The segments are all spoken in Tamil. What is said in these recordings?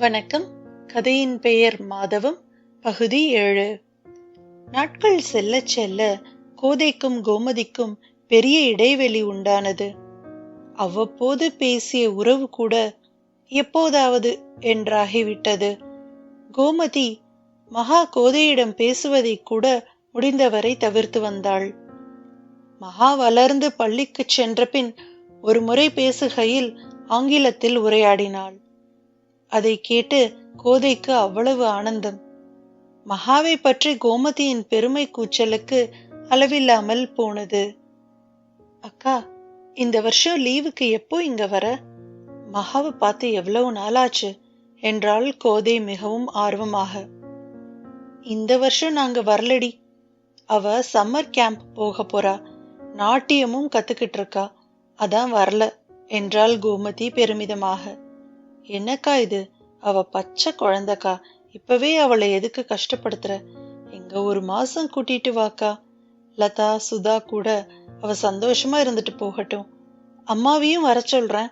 வணக்கம். கதையின் பெயர் மாதவம். பகுதி 7. நாட்கள் செல்லச் செல்ல கோதைக்கும் கோமதிக்கும் பெரிய இடைவெளி உண்டானது. அவ்வப்போது பேசிய உறவு கூட எப்போதாவது என்றாகிவிட்டது. கோமதி மகா கோதையிடம் பேசுவதை கூட முடிந்தவரை தவிர்த்து வந்தாள். மகா வளர்ந்து பள்ளிக்கு சென்ற பின் ஒரு முறை பேசுகையில் ஆங்கிலத்தில் உரையாடினாள். அதை கேட்டு கோதைக்கு அவ்வளவு ஆனந்தம். மகாவை பற்றி கோமதியின் பெருமை கூச்சலுக்கு அளவில்லாமல் போனது. அக்கா, இந்த வருஷம் லீவுக்கு எப்போ இங்க வர? மகாவை பார்த்து எவ்வளவு நாளாச்சு என்றாள் கோதை மிகவும் ஆர்வமாக. இந்த வருஷம் நாங்க வரலடி. அவ சம்மர் கேம்ப் போக போறா. நாட்டியமும் கத்துக்கிட்டு இருக்கா. அதான் வரல என்றாள் கோமதி பெருமிதமாக. என்னக்கா இது? அவ பச்சை குழந்தைக்கா. இப்பவே அவளை எதுக்கு கஷ்டப்படுத்துற? எங்க ஒரு மாசம் கூட்டிட்டு வாக்கா. லதா, சுதா கூட அவ சந்தோஷமா இருந்துட்டு போகட்டும். அம்மாவையும் வர சொல்றேன்.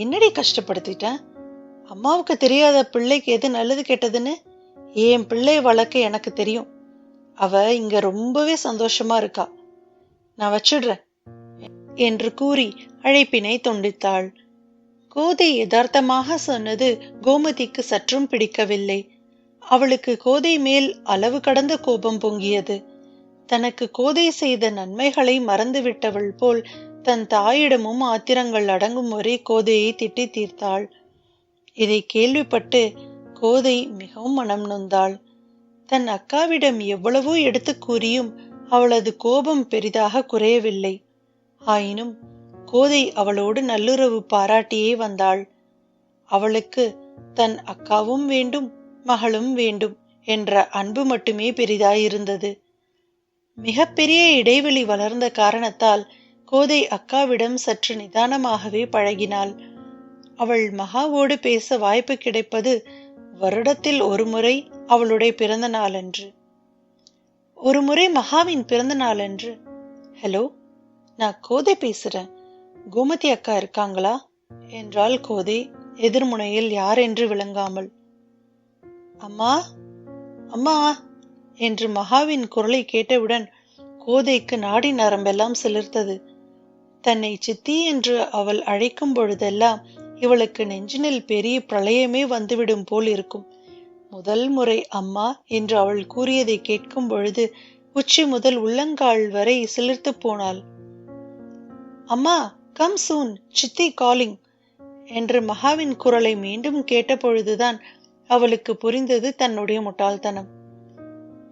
என்னடி கஷ்டப்படுத்திட்டேன்? அம்மாவுக்கு தெரியாத பிள்ளைக்கு எது நல்லது கெட்டதுன்னு? என் பிள்ளை வளர்க்க எனக்கு தெரியும். அவ இங்க ரொம்பவே சந்தோஷமா இருக்கா. நான் வச்சிடுறேன் என்று கூறி அழைப்பினை துண்டித்தாள். கோதை யதார்த்தமாக சொன்னது கோமதிக்கு சற்றும் பிடிக்கவில்லை. அவளுக்கு கோதை மேல் அளவு கடந்த கோபம் பொங்கியது. தனக்கு கோதை செய்த நன்மைகளை மறந்துவிட்டவள் போல் தன் தாயிடமும் ஆத்திரங்கள் அடங்கும் வரை கோதையை திட்டி தீர்த்தாள். இதை கேள்விப்பட்டு கோதை மிகவும் மனம் நொந்தாள். தன் அக்காவிடம் எவ்வளவோ எடுத்து கூறியும் அவளது கோபம் பெரிதாக குறையவில்லை. ஆயினும் கோதை அவளோடு நல்லுறவு பாராட்டியே வந்தாள். அவளுக்கு தன் அக்காவும் வேண்டும், மகளும் வேண்டும் என்ற அன்பு மட்டுமே பெரிதாயிருந்தது. மிக பெரிய இடைவெளி வளர்ந்த காரணத்தால் கோதை அக்காவிடம் சற்று நிதானமாகவே பழகினாள். அவள் மகாவோடு பேச வாய்ப்பு கிடைப்பது வருடத்தில் ஒரு முறை அவளுடைய பிறந்த நாளன்று. ஒரு முறை மகாவின் பிறந்த நாளன்று, ஹலோ, நான் கோதை பேசுறேன். கோமதி அக்கா இருக்காங்களா என்றாள் கோதை எதிர்முனையில் யார் என்று விளங்காமல். அம்மா, அம்மா என்று மகாவின் குரலை கேட்டவுடன் கோதைக்கு நாடி நரம்பெல்லாம் சிலிர்த்தது. தன்னை சித்தி என்று அவள் அழைக்கும் பொழுதெல்லாம் இவளுக்கு நெஞ்சினில் பெரிய பிரளயமே வந்துவிடும் போல் இருக்கும். முதல் முறை அம்மா என்று அவள் கூறியதை கேட்கும் பொழுது உச்சி முதல் உள்ளங்கால் வரை சிலிர்த்து போனாள். அம்மா, கம் சூன், சித்தி காலிங் என்று மகாவின் குரலை மீண்டும் கேட்ட பொழுதுதான் அவளுக்கு புரிந்தது தன்னுடைய முட்டாள்தனம்.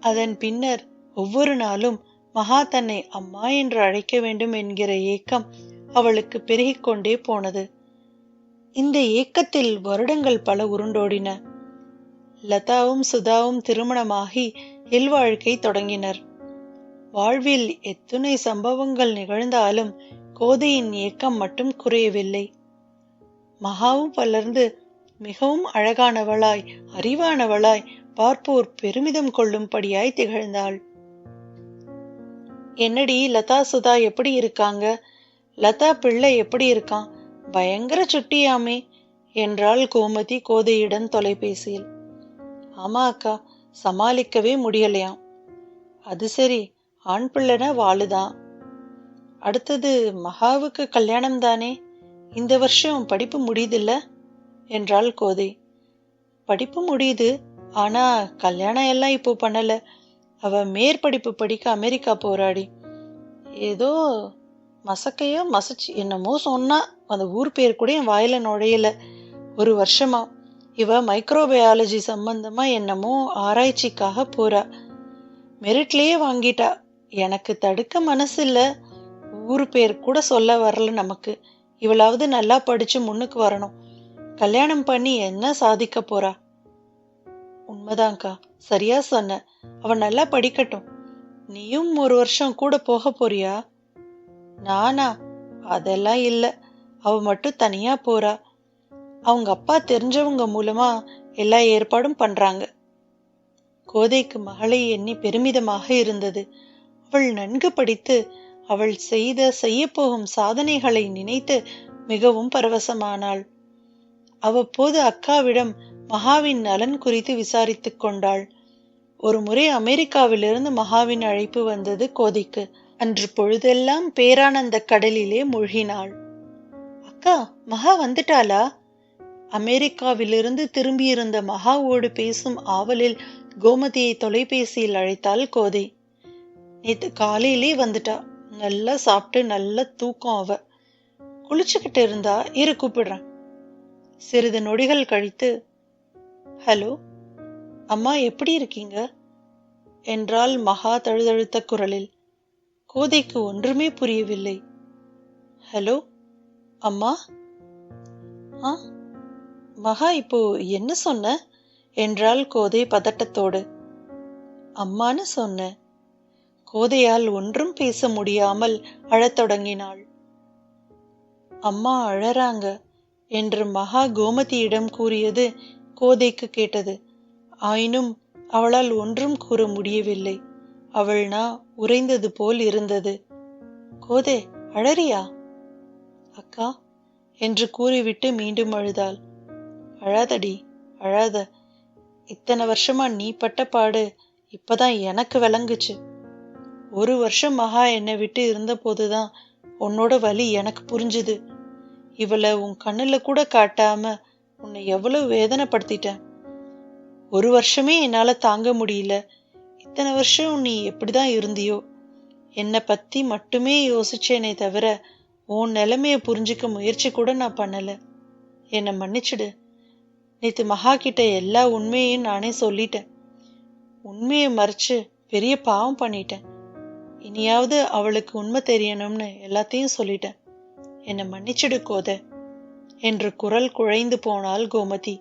அதன் பின்னர் ஒவ்வொரு நாளும் மகா தன்னை அம்மா என்று அழைக்க வேண்டும் என்கிற ஏக்கம் அவளுக்கு பெருகிக் கொண்டே போனது. இந்த ஏக்கத்தில் வருடங்கள் பல உருண்டோடின. லதாவும் சுதாவும் திருமணமாகி இல்வாழ்க்கை தொடங்கினர். வாழ்வில் எத்துணை சம்பவங்கள் நிகழ்ந்தாலும் கோதையின் ஏக்கம் மட்டும் குறையவில்லை. மகாவும் வளர்ந்து மிகவும் அழகானவளாய், அறிவானவளாய், பார்ப்போர் பெருமிதம் கொள்ளும்படியாய் திகழ்ந்தாள். என்னடி லதா சுதா எப்படி இருக்காங்க? லதா பிள்ளை எப்படி இருக்கான்? பயங்கர சுட்டியாமே என்றாள் கோமதி கோதையிடம் தொலைபேசியில். ஆமா அக்கா, சமாளிக்கவே முடியலையாம். அது சரி, ஆண் பிள்ளைனா வாளுதான். அடுத்தது மகாவுக்கு கல்யாணம் தானே? இந்த வருஷம் படிப்பு முடியுதில்ல என்றாள் கோதை. படிப்பு முடியுது, ஆனா கல்யாணம் எல்லாம் இப்போ பண்ணல. அவ மேற்படிப்பு படிக்க அமெரிக்கா போராடி. ஏதோ மசக்கையோ மசச்சு என்னமோ சொன்னா. அந்த ஊர் பேர் கூட என் வாயில நுழையல. ஒரு வருஷமா இவ மைக்ரோபயாலஜி சம்பந்தமா என்னமோ ஆராய்ச்சிக்காக போறா. மெரிட்லயே வாங்கிட்டா. எனக்கு தடுக்க மனசு இல்ல. ஊரு பேர் கூட சொல்ல வரல நமக்கு. இவளாவது நல்லா படிச்சு முன்னுக்கு வரணும். கல்யாணம் பண்ணி என்ன சாதிக்க போறா? உண்மைதான்க்கா, சரியா சொன்ன. அவ நல்லா படிக்கட்டும். நீயும் ஒரு வருஷம் கூட போக போறியா? நானா? அதெல்லாம் இல்ல. அவ மட்டும் தனியா போறா. அவங்க அப்பா தெரிஞ்சவங்க மூலமா எல்லா ஏற்பாடும் பண்றாங்க. கோதைக்கு மகளை எண்ணி பெருமிதமாக இருந்தது. அவள் நன்கு படித்து அவள் செய்யப்போகும் சாதனைகளை நினைத்து மிகவும் பரவசமானாள். அவ்வப்போது அக்காவிடம் மகாவின் நலன் குறித்து விசாரித்துக் கொண்டாள். ஒரு முறை அமெரிக்காவிலிருந்து மகாவின் அழைப்பு வந்தது கோதைக்கு. அன்று பொழுதெல்லாம் பேரானந்த கடலிலே மூழ்கினாள். அக்கா, மகா வந்துட்டாளா? அமெரிக்காவிலிருந்து திரும்பியிருந்த மகாவோடு பேசும் ஆவலில் கோமதியை தொலைபேசியில் அழைத்தாள் கோதை. நேத்து காலையிலே வந்துட்டா. நல்லா சாப்பிட்டு நல்ல தூக்கம். அவ குளிச்சுக்கிட்டு இருந்தா. இரு கூப்பிடுறேன். சிறிது நொடிகள் கழித்து, ஹலோ அம்மா, எப்படி இருக்கீங்க என்றாள் மகா தழுதழுத்த குரலில். கோதைக்கு ஒன்றுமே புரியவில்லை. ஹலோ அம்மா? ஆ, மகா இப்போ என்ன சொன்ன என்றாள் கோதை பதட்டத்தோடு. அம்மான்னு சொன்ன. கோதையால் ஒன்றும் பேச முடியாமல் அழத் தொடங்கினாள். அம்மா அழறாங்க என்று மகா கோமதியிடம் கூறியது கோதைக்கு கேட்டது. ஆயினும் அவளால் ஒன்றும் கூற முடியவில்லை. அவள் நா உறைந்தது போல் இருந்தது. கோதை, அழறியா? அக்கா என்று கூறிவிட்டு மீண்டும் அழுதாள். அழாதடி, அழாத. இத்தனை வருஷமா நீ பட்ட பாடு இப்பதான் எனக்கு விளங்குச்சு. 1 வருஷம் மகா என்னை விட்டு இருந்த போதுதான் உன்னோட வலி எனக்கு புரிஞ்சுது. இவளை உன் கண்ணுல கூட காட்டாம உன்னை எவ்வளவு வேதனைப்படுத்திட்டேன். 1 வருஷமே என்னால தாங்க முடியல. இத்தனை வருஷம் நீ எப்படிதான் இருந்தியோ? என்னை பத்தி மட்டுமே யோசிச்சேனே தவிர உன் நிலைமைய புரிஞ்சுக்க முயற்சி கூட நான் பண்ணல. என்னை மன்னிச்சுடு. நேத்து மகா கிட்ட எல்லா உண்மையையும் நானே சொல்லிட்டேன். உண்மையை மறைச்சு பெரிய பாவம் பண்ணிட்டேன். இனியாவது அவளுக்கு உண்மை தெரியணும்னு எல்லாத்தையும் சொல்லிட்டேன். என்னை மன்னிச்சுடு கோதை என்று குரல் குழைந்து போனாள் கோமதி.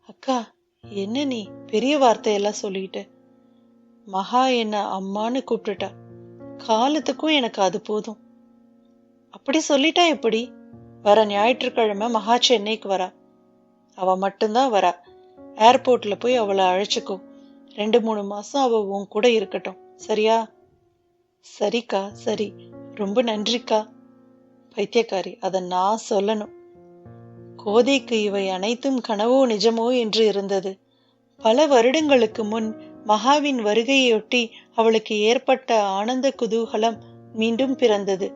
அக்கா, என்ன நீ பெரிய வார்த்தையெல்லாம் சொல்லிட்ட? மகா என்ன அம்மான்னு கூப்பிட்டுட்டா. காலத்துக்கும் எனக்கு அது போதும். அப்படி சொல்லிட்டா எப்படி? வர ஞாயிற்றுக்கிழமை மகா சென்னைக்கு வரா. அவ மட்டும்தான் வரா. ஏர்போர்ட்ல போய் அவளை அழைச்சுக்கோ. 2-3 மாசம் அவ உன் கூட இருக்கட்டும். சரியா? சரிக்கா, சரி. ரொம்ப நன்றிக்கா. பைத்தியக்காரி, அதை நான் சொல்லணும். கோதைக்கு இவை அனைத்தும் கனவோ நிஜமோ என்று இருந்தது. பல வருடங்களுக்கு முன் மகாவின் வருகையொட்டி அவளுக்கு ஏற்பட்ட ஆனந்த குதூகலம் மீண்டும் பிறந்தது.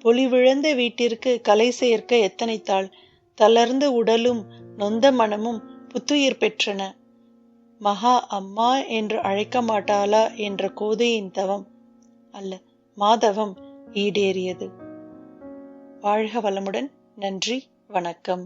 பொலிவிழந்த வீட்டிற்கு கலை சேர்க்க எத்தனைத்தாள். தளர்ந்த உடலும் நொந்த மனமும் புத்துயிர் பெற்றன. மகா அம்மா என்று அழைக்க மாட்டாளா என்ற கோதையின் தவம் அல்ல, மாதவம் ஈடேறியது. வாழ்க வளமுடன். நன்றி, வணக்கம்.